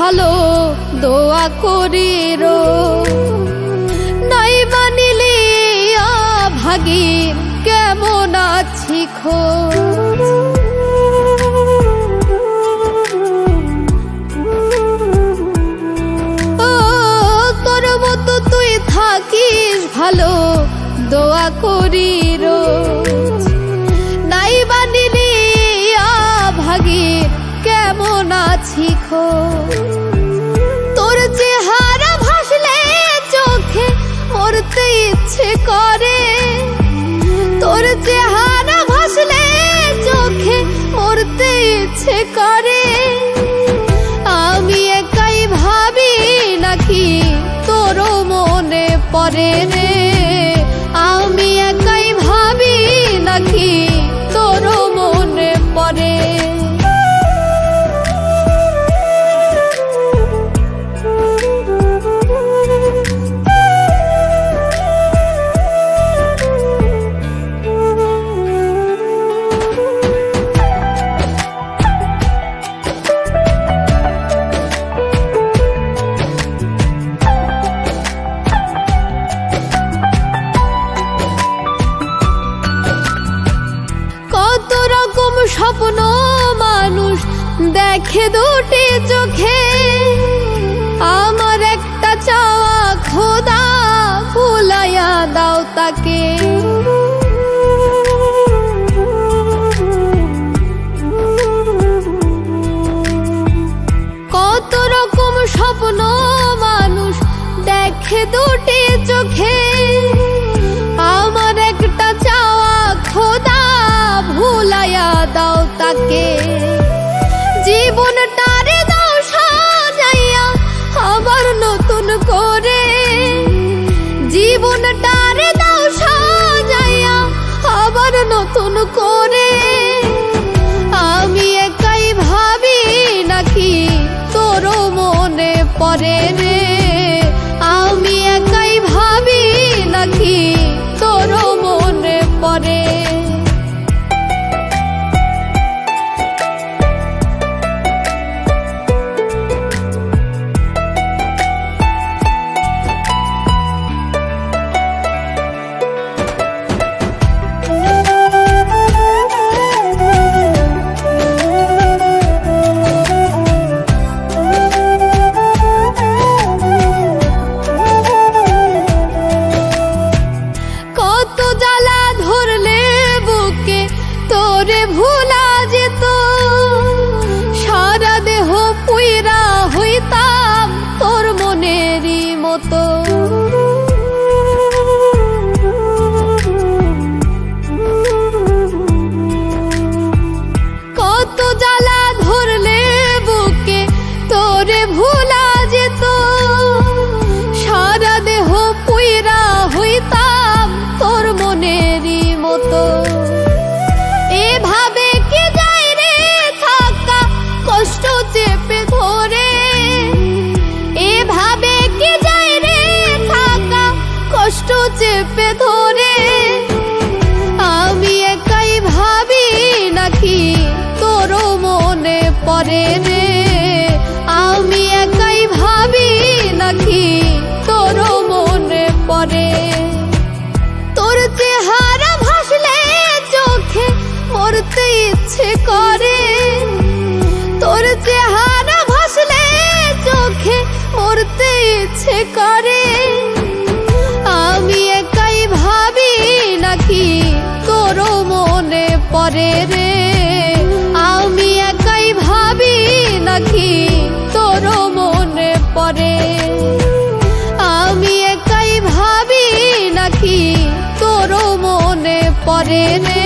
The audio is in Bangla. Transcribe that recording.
ভালো দোয়া করি রো নাই বানিলি ভাগি কেমন আছি খোঁজ তোর মতো তুই থাকিস ভালো দোয়া করি রোজ নাই বানিলি ভাগি কেমন আছি খোঁজ তোর চেহারা ভাসলে চোখে মরতে ইচ্ছে করে তোর চেহারা ভাসলে চোখে মরতে ইচ্ছে করে আমি একাই ভাবি নাকি তোরও মনে পড়ে রে আমি একাই ভাবি নাকি তোরও মনে পড়ে স্বপ্ন মানুষ দেখে দুটি চোখে আমার একটা চাওয়া খোদা ভুলাইয়া দাও তাকে কত রকম স্বপ্ন মানুষ দেখে দুটি চোখে আমার একটা চাওয়া খোদা ভুলাইয়া দাও তাকে জীবনটারে দাও সাজাইয়া আবার নতুন করে জীবনটারে দাও সাজাইয়া আবার নতুন করে আমি একাই ভাবি নাকি তোরও মনে পড়ে রে আমি একাই ভাবি নাকি তোরও মনে পড়ে ভোলা যেত সারা দেহ পুইরা হইতাম তোর মনেরই মতো কত জ্বালা ধরলে বুকে তোরে ভোলা যেত সারা দেহ পুইরা হইতাম তোর মনেরই মতো এভাবে কি যায় রে থাকা কষ্ট চেপে ধরে এভাবে কি যায় রে থাকা কষ্ট চেপে ধরে আমি একাই ভাবি নাকি তোরও মনে পড়ে রে আমি একাই ভাবি নাকি তোরও মনে পড়ে তোর চেহারা ভাসলে চোখে মরতে ইচ্ছে করে তোর চেহারা ভাসলে চোখে মরতে ইচ্ছে করে আমি একাই ভাবি নাকি তোরও মনে পড়ে রে আমি একাই ভাবি নাকি তোরও মনে পড়ে আমি একাই ভাবি নাকি তোরও মনে পড়ে রে